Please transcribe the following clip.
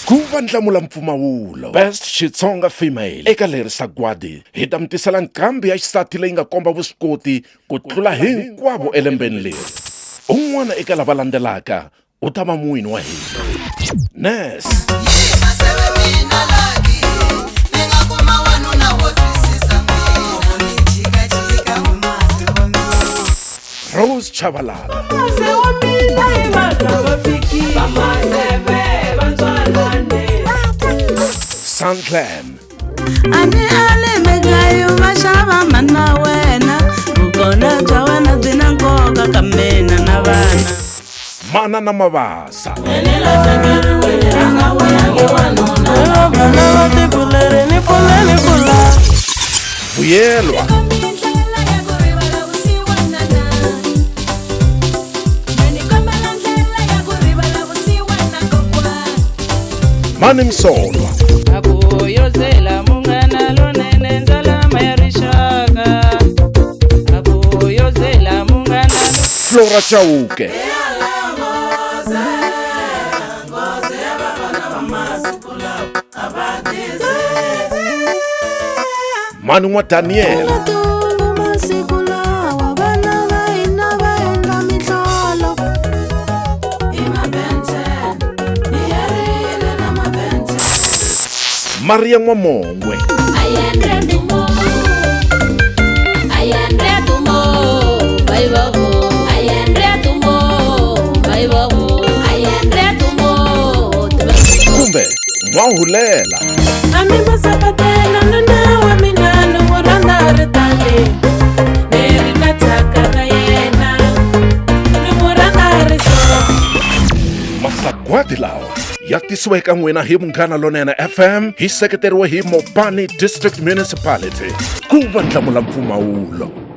ku va ndlamula mpfumawulo best Xitsonga female eka leri sagwadi hi ta mitisela nkambi ya xisati leyi nga komba vuswikoti ku tlula hinkwavo elembeni leri. Un'wana eka lava landzelaka u ta va muwini wa hina Ness Rose Chavalala Sunclan Ani ale megayo mashava mana wena ukona bya wena bina nkoka ka mina na vana Mana na Mavasa Vuyelwa Mani Msolwa Aboyozela mungana lonene nzala mayarishaka Aboyozela mungana Flora Chauke Mani wa Daniel Maria Mwamongwe kumbe Mwahulela masagwadi lawa ya tisiwa eka n'wina hi Munghana Lonene FM hi seketeriwe hi Mopani District Municipality ku va ndlamula mpfumawulo.